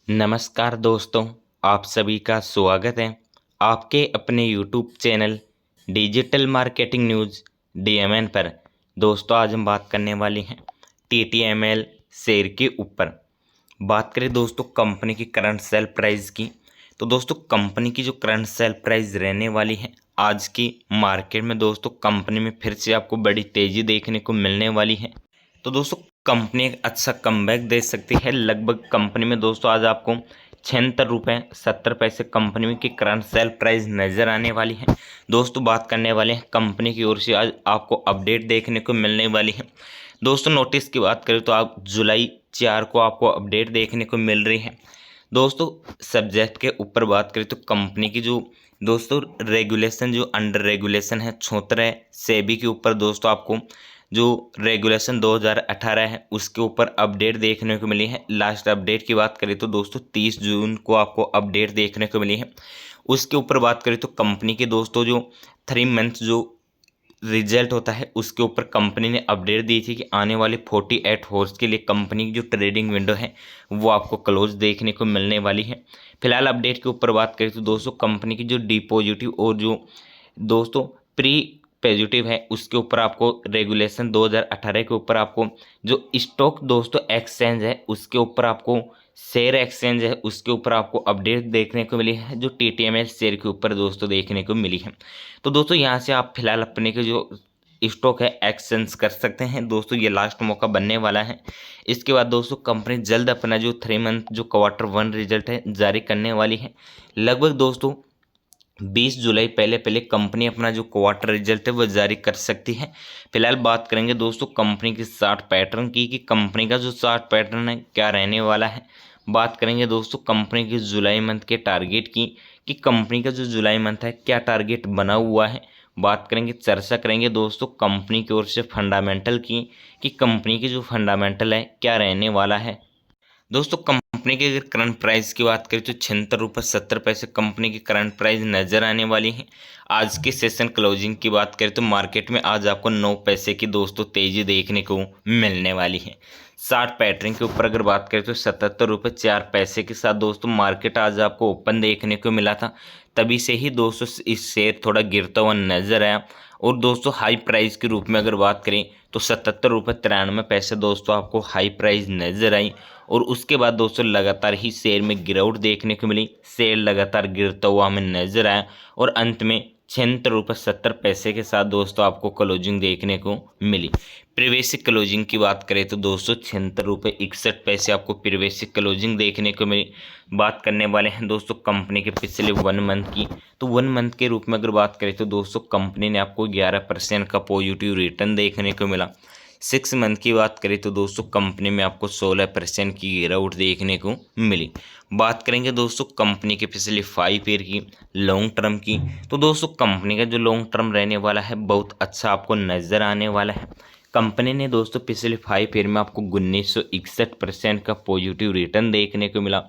नमस्कार दोस्तों, आप सभी का स्वागत है आपके अपने YouTube channel digital marketing news DMN पर। दोस्तों आज हम बात करने वाले हैं TTML शेयर के ऊपर। बात करें दोस्तों कंपनी की करंट सेल प्राइस की, तो दोस्तों कंपनी की जो करंट सेल प्राइस रहने वाली है आज की मार्केट में, दोस्तों कंपनी में फिर से आपको बड़ी तेज़ी देखने को मिलने वाली है। तो दोस्तों कंपनी एक अच्छा कमबैक दे सकती है। लगभग कंपनी में दोस्तों आज आपको 76 रुपये 70 पैसे कंपनी में की करंट सेल प्राइस नज़र आने वाली है। दोस्तों बात करने वाले हैं कंपनी की ओर से आज आपको अपडेट देखने को मिलने वाली है। दोस्तों नोटिस की बात करें तो आप जुलाई 4 को आपको अपडेट देखने को मिल रही है। दोस्तों सब्जेक्ट के ऊपर बात करें तो कंपनी की जो दोस्तों रेगुलेशन, जो अंडर रेगुलेशन है 76 सेबी के ऊपर, दोस्तों आपको जो रेगुलेशन 2018 है उसके ऊपर अपडेट देखने को मिली है। लास्ट अपडेट की बात करें तो दोस्तों 30 जून को आपको अपडेट देखने को मिली है। उसके ऊपर बात करें तो कंपनी के दोस्तों जो 3 मंथ जो रिजल्ट होता है उसके ऊपर कंपनी ने अपडेट दी थी कि आने वाले 48 आवर्स के लिए कंपनी की जो ट्रेडिंग विंडो है वो आपको क्लोज देखने को मिलने वाली है। फिलहाल अपडेट के ऊपर बात करें तो दोस्तों कंपनी की जो डिपॉजिटिव और जो दोस्तों प्री पॉजिटिव है उसके ऊपर आपको रेगुलेशन 2018 के ऊपर आपको जो स्टॉक दोस्तों एक्सचेंज है उसके ऊपर आपको शेयर एक्सचेंज है उसके ऊपर आपको अपडेट देखने को मिली है, जो TTML शेयर के ऊपर दोस्तों देखने को मिली है। तो दोस्तों यहाँ से आप फिलहाल अपने के जो स्टॉक है एक्सचेंज कर सकते हैं। दोस्तों ये लास्ट मौका बनने वाला है। इसके बाद दोस्तों कंपनी जल्द अपना जो 3 मंथ जो Q1 रिजल्ट है जारी करने वाली है। लगभग दोस्तों 20 जुलाई पहले पहले कंपनी अपना जो क्वार्टर रिजल्ट है वो जारी कर सकती है। फिलहाल बात करेंगे दोस्तों कंपनी की चार्ट पैटर्न की कि कंपनी का जो चार्ट पैटर्न है क्या रहने वाला है। बात करेंगे दोस्तों कंपनी की जुलाई मंथ के टारगेट की कि कंपनी का जो जुलाई मंथ है क्या टारगेट बना हुआ है। बात करेंगे, चर्चा करेंगे दोस्तों कंपनी की ओर से फंडामेंटल की कि कंपनी की जो फंडामेंटल है क्या रहने वाला है। दोस्तों कंपनी की अगर करंट प्राइस की बात करें तो 76 रुपये 70 पैसे कंपनी की करंट प्राइस नज़र आने वाली है। आज के सेशन क्लोजिंग की बात करें तो मार्केट में आज आपको 9 पैसे की दोस्तों तेज़ी देखने को मिलने वाली है। 60 पैटर्न के ऊपर अगर बात करें तो 77 रुपये 4 पैसे के साथ दोस्तों मार्केट आज आपको ओपन देखने को मिला था। तभी से ही दोस्तों इस शेयर थोड़ा गिरता हुआ नजर आया। और दोस्तों हाई प्राइस के रूप में अगर बात करें तो 77 रुपये 93 पैसे दोस्तों आपको हाई प्राइस नजर आई। और उसके बाद दोस्तों लगातार ही शेयर में गिरावट देखने को मिली, शेयर लगातार गिरता हुआ हमें नजर आया और अंत में 76 रुपये 70 पैसे के साथ दोस्तों आपको क्लोजिंग देखने को मिली। प्रीवियस क्लोजिंग की बात करें तो दोस्तों 76 रुपये 61 पैसे आपको प्रीवियस क्लोजिंग देखने को मिली। बात करने वाले हैं दोस्तों कंपनी के पिछले 1 मंथ की, तो 1 मंथ के रूप में अगर बात करें तो दोस्तों कंपनी ने आपको 11% का पॉजिटिव रिटर्न देखने को मिला। 6 मंथ की बात करें तो दोस्तों कंपनी में आपको 16% की गिरावट देखने को मिली। बात करेंगे दोस्तों कंपनी के पिछले 5 ईयर की लॉन्ग टर्म की, तो दोस्तों कंपनी का जो लॉन्ग टर्म रहने वाला है बहुत अच्छा आपको नज़र आने वाला है। कंपनी ने दोस्तों पिछले 5 ईयर में आपको 1961% का पॉजिटिव रिटर्न देखने को मिला।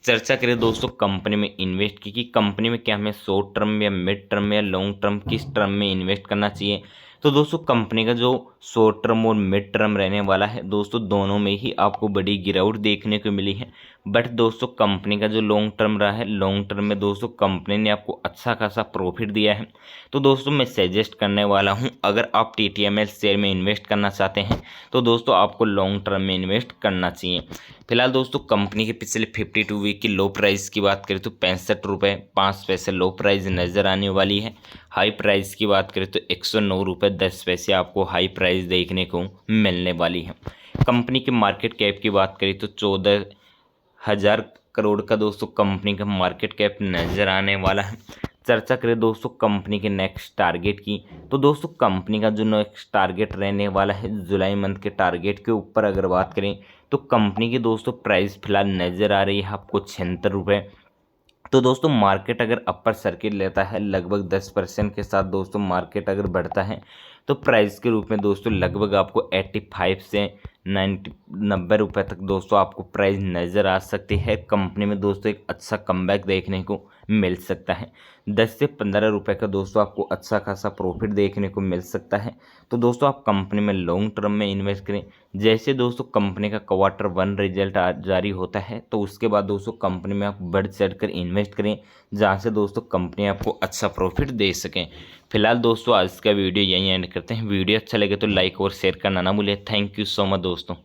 चर्चा करें दोस्तों कंपनी में इन्वेस्ट की कि कंपनी में क्या हमें शॉर्ट टर्म या मिड टर्म या लॉन्ग टर्म किस टर्म में इन्वेस्ट करना चाहिए। तो दोस्तों कंपनी का जो शॉर्ट टर्म और मिड टर्म रहने वाला है दोस्तों दोनों में ही आपको बड़ी गिरावट देखने को मिली है। बट दोस्तों कंपनी का जो लॉन्ग टर्म रहा है, लॉन्ग टर्म में दोस्तों कंपनी ने आपको अच्छा खासा प्रॉफिट दिया है। तो दोस्तों मैं सजेस्ट करने वाला हूं अगर आप TTML शेयर में इन्वेस्ट करना चाहते हैं तो दोस्तों आपको लॉन्ग टर्म में इन्वेस्ट करना चाहिए। फिलहाल दोस्तों कंपनी के पिछले 52 वीक की लो प्राइस की बात करें तो 65 रुपये 5 पैसे लो प्राइस नज़र आने वाली है। हाई प्राइस की बात करें तो 109 रुपये 10 पैसे आपको हाई प्राइस देखने को मिलने वाली है। कंपनी के मार्केट कैप की बात करें तो 14,000 करोड़ का दोस्तों कंपनी का मार्केट कैप नज़र आने वाला है। चर्चा करें दोस्तों कंपनी के नेक्स्ट टारगेट की, तो दोस्तों कंपनी का जो नेक्स्ट टारगेट रहने वाला है जुलाई मंथ के टारगेट के ऊपर अगर बात करें तो कंपनी की दोस्तों प्राइस फिलहाल नज़र आ रही है आपको 76 रुपये। तो दोस्तों मार्केट अगर अपर सर्किट लेता है लगभग 10% के साथ दोस्तों मार्केट अगर बढ़ता है तो प्राइस के रूप में दोस्तों लगभग आपको 85 से 90 रुपये तक दोस्तों आपको प्राइस नज़र आ सकती है। कंपनी में दोस्तों एक अच्छा कमबैक देखने को मिल सकता है। 10 से 15 रुपये का दोस्तों आपको अच्छा खासा प्रॉफिट देखने को मिल सकता है। तो दोस्तों आप कंपनी में लॉन्ग टर्म में इन्वेस्ट करें। जैसे दोस्तों कंपनी का Q1 रिजल्ट जारी होता है तो उसके बाद दोस्तों कंपनी में आप बढ़ चढ़ कर इन्वेस्ट करें, जहाँ से दोस्तों कंपनी आपको अच्छा प्रॉफिट दे सकें। फिलहाल दोस्तों आज का वीडियो यहीं एंड करते हैं। वीडियो अच्छा लगे तो लाइक और शेयर करना ना भूलें। थैंक यू सो मच दोस्तों।